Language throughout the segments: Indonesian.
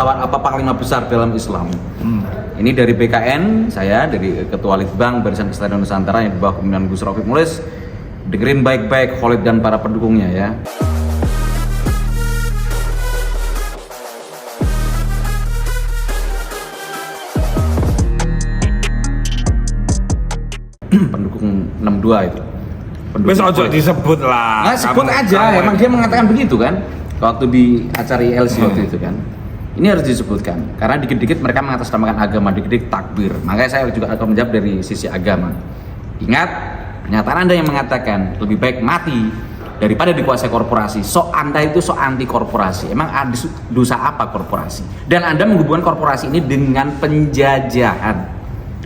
Apa panglima besar dalam Islam? Ini dari BKN, saya dari Ketua Litbang Barisan Kestaraan Nusantara yang di bawah kepemimpinan Gus Rafiq Mulis. Dengerin baik-baik Khalid dan para pendukungnya ya. Pendukung 62 itu. Wes ojo disebut lah. Nah, sebut aja, emang dia mengatakan begitu kan? Waktu di acara ILC waktu itu kan. Ini harus disebutkan karena dikit-dikit mereka mengatasnamakan agama, dikit-dikit takbir. Makanya saya juga akan menjawab dari sisi agama. Ingat, pernyataan Anda yang mengatakan lebih baik mati daripada dikuasai korporasi. Anda itu anti korporasi. Emang ada dosa apa korporasi? Dan Anda menghubungkan korporasi ini dengan penjajahan.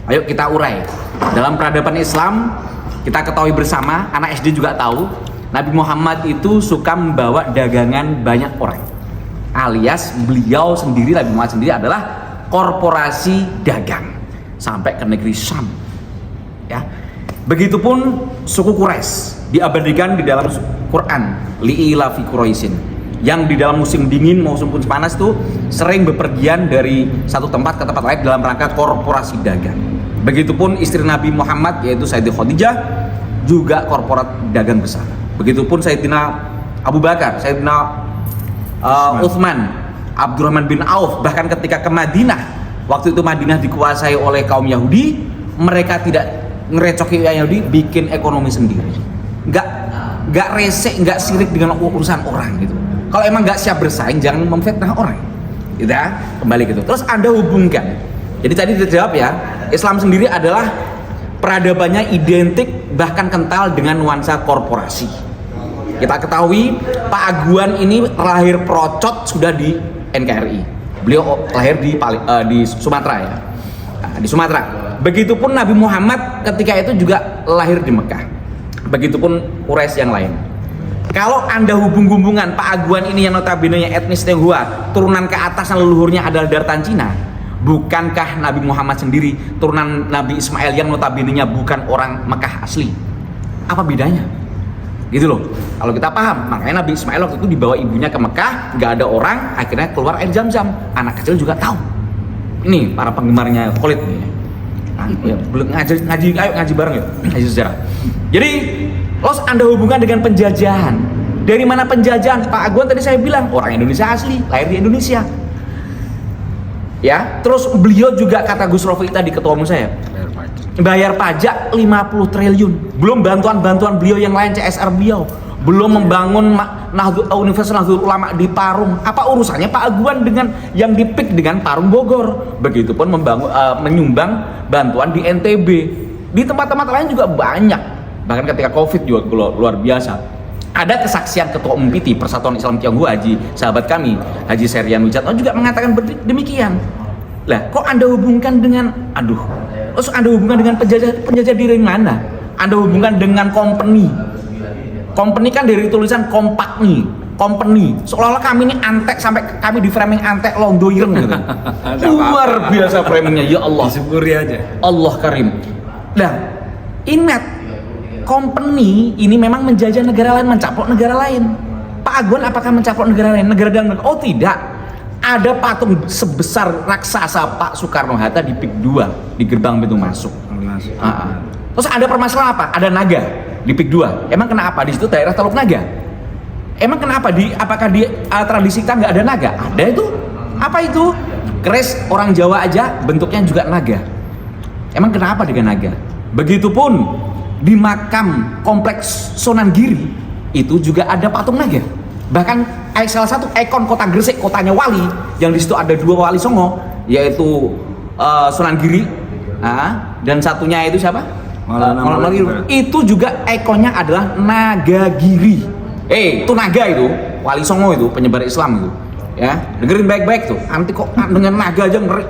Ayo kita urai. Dalam peradaban Islam, kita ketahui bersama, anak SD juga tahu, Nabi Muhammad itu suka membawa dagangan banyak orang. Alias beliau sendiri, Nabi Muhammad sendiri adalah korporasi dagang sampai ke negeri Syam. Ya. Begitupun suku Quraisy diabadikan di dalam Quran, li'ila fi Quraisyin, yang di dalam musim dingin maupun musim panas itu sering bepergian dari satu tempat ke tempat lain dalam rangka korporasi dagang. Begitupun istri Nabi Muhammad yaitu Sayyidah Khadijah juga korporat dagang besar. Begitupun Sayyidina Abu Bakar, Sayyidina Utsman, Abdurrahman bin Auf, bahkan ketika ke Madinah, waktu itu Madinah dikuasai oleh kaum Yahudi, mereka tidak ngerecoki Yahudi, bikin ekonomi sendiri. Nggak resek, nggak sirik dengan urusan orang gitu. Kalau emang nggak siap bersaing, jangan memfitnah orang. Gitu ya, kembali gitu. Terus Anda hubungkan. Jadi tadi dijawab ya, Islam sendiri adalah peradabannya identik bahkan kental dengan nuansa korporasi. Kita ketahui Pak Aguan ini lahir perocot sudah di NKRI. Beliau lahir di Sumatera ya. Nah, di Sumatera. Begitupun Nabi Muhammad ketika itu juga lahir di Mekah. Begitupun Quraisy yang lain. Kalau Anda hubung-hubungan Pak Aguan ini yang notabene etnis Tionghoa, turunan ke atas leluhurnya adalah daratan Cina. Bukankah Nabi Muhammad sendiri turunan Nabi Ismail yang notabene-nya bukan orang Mekah asli? Apa bedanya? Gitu loh. Kalau kita paham, makanya Nabi Ismail waktu itu dibawa ibunya ke Mekah, nggak ada orang, akhirnya keluar air Zam-Zam. Anak kecil juga tahu. Ini para penggemarnya Khalid nih. Nah, ya, belum ngaji, ayo ngaji bareng yuk, ngaji sejarah. Jadi, los Anda hubungkan dengan penjajahan. Dari mana penjajahan? Pak Aguan tadi saya bilang orang Indonesia asli, lahir di Indonesia. Ya, terus beliau juga kata Gus Rafiq tadi ketua umum saya. Bayar pajak 50 triliun. Belum bantuan-bantuan beliau yang lain, CSR beliau. Belum membangun Universitas Nahdlatul Ulama di Parung. Apa urusannya Pak Aguan dengan yang dipik dengan Parung Bogor? Begitupun menyumbang bantuan di NTB. Di tempat-tempat lain juga banyak. Bahkan ketika Covid juga luar biasa. Ada kesaksian Ketua Umum PT Persatuan Islam Tionghoa, Haji sahabat kami, Haji Serian Wijatno juga mengatakan demikian. Lah, kok Anda hubungkan dengan terus Anda hubungkan dengan penjajah dari mana? Anda hubungkan dengan company. Company kan dari tulisan company. Seolah-olah kami ini antek, sampai kami di framing antek londo ireng gitu. Luar biasa framingnya, ya Allah. Disyukuri aja. Allah Karim. Nah, ingat, company ini memang menjajah negara lain, mencaplok negara lain. Pak Aguan apakah mencaplok negara lain? Negara dalam negara? Oh tidak. Ada patung sebesar raksasa Pak Soekarno-Hatta di PIK 2 di gerbang pintu masuk. Terus ada permasalahan apa? Ada naga di PIK 2. Emang kenapa? Di situ daerah Teluk Naga. Emang kenapa? Apakah di tradisi kita nggak ada naga? Ada itu. Apa itu? Keris orang Jawa aja bentuknya juga naga. Emang kenapa dengan naga? Begitupun di makam kompleks Sunan Giri itu juga ada patung naga. Bahkan salah satu ikon kota Gresik, kotanya wali, yang di situ ada 2 wali songo, yaitu Sunan Giri, dan satunya itu siapa? Maulana Giri. Itu juga ikonnya adalah naga giri. Itu naga itu, wali songo itu, penyebar Islam itu. Ya, dengerin baik-baik tuh. Nanti kok dengan naga aja ngeri.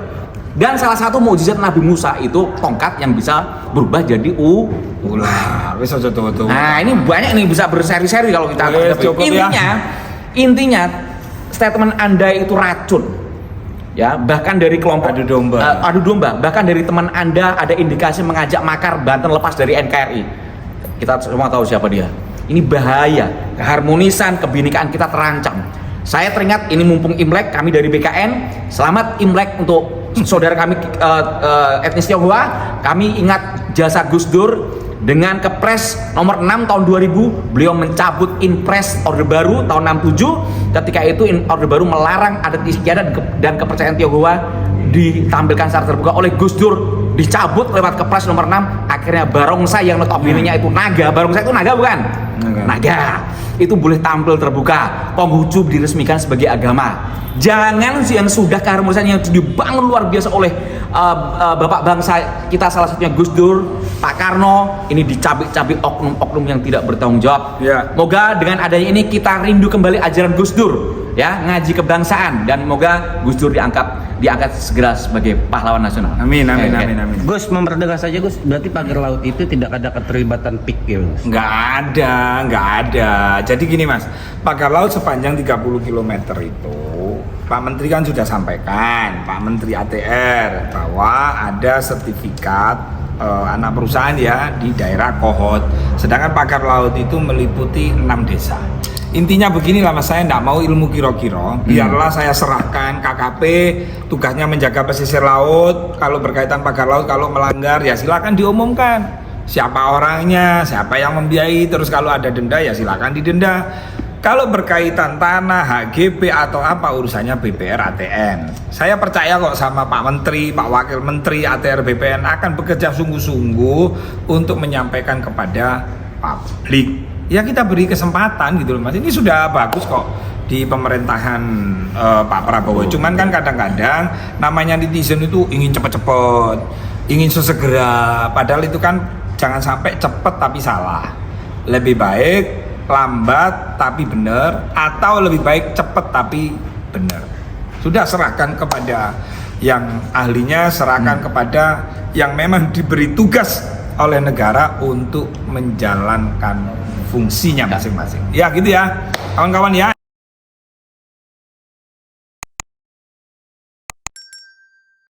Dan salah satu mukjizat Nabi Musa itu tongkat yang bisa berubah jadi ular. Nah, ini banyak nih, bisa berseri-seri kalau kita intinya statement Anda itu racun. Ya, bahkan dari kelompok adu domba, bahkan dari teman Anda ada indikasi mengajak makar Banten lepas dari NKRI. Kita semua tahu siapa dia. Ini bahaya, keharmonisan, kebinekaan kita terancam. Saya teringat ini mumpung Imlek, kami dari BKN, selamat Imlek untuk saudara kami etnis Tionghoa. Kami ingat jasa Gus Dur dengan Kepres nomor 6 tahun 2000, beliau mencabut Inpres Orde Baru tahun 67. Ketika itu Orde Baru melarang adat istiadat dan kepercayaan Tionghoa ditampilkan secara terbuka oleh Gus Dur, dicabut lewat Kepres nomor 6. Akhirnya barongsai yang notabene-nya itu naga, barongsai itu naga bukan? Naga itu boleh tampil terbuka. Konghucu diresmikan sebagai agama. Jangan yang sudah keharmonisan yang dibangun luar biasa oleh bapak bangsa kita, salah satunya Gus Dur, Pak Karno, ini dicabik-cabik oknum-oknum yang tidak bertanggung jawab. Ya. Moga dengan adanya ini kita rindu kembali ajaran Gus Dur, ya, ngaji kebangsaan, dan moga Gus Dur diangkat segera sebagai pahlawan nasional. Amin, amin, amin, amin. Gus, mempertegas saja Gus, berarti pagar laut itu tidak ada keterlibatan PIK ya Gus? Nggak ada. Jadi gini Mas, pagar laut sepanjang 30 km itu Pak Menteri kan sudah sampaikan, Pak Menteri ATR, bahwa ada sertifikat anak perusahaan ya di daerah Kohot. Sedangkan pagar laut itu meliputi 6 desa. Intinya beginilah Mas, saya tidak mau ilmu kiro-kiro, biarlah saya serahkan KKP, tugasnya menjaga pesisir laut. Kalau berkaitan pagar laut, kalau melanggar ya silakan diumumkan siapa orangnya, siapa yang membiayai, terus kalau ada denda ya silakan didenda. Kalau berkaitan tanah, HGB atau apa, urusannya BPR ATN. Saya percaya kok sama Pak Menteri, Pak Wakil Menteri ATR BPN akan bekerja sungguh-sungguh untuk menyampaikan kepada publik. Ya kita beri kesempatan gitu loh Mas. Ini sudah bagus kok di pemerintahan Pak Prabowo. Cuman kan kadang-kadang namanya netizen itu ingin cepet-cepet, ingin sesegera. Padahal itu kan jangan sampai cepet tapi salah. Lebih baik lambat tapi benar, atau lebih baik cepet tapi benar. Sudah serahkan kepada yang ahlinya, serahkan kepada yang memang diberi tugas oleh negara untuk menjalankan fungsinya masing-masing. Ya gitu ya kawan-kawan ya.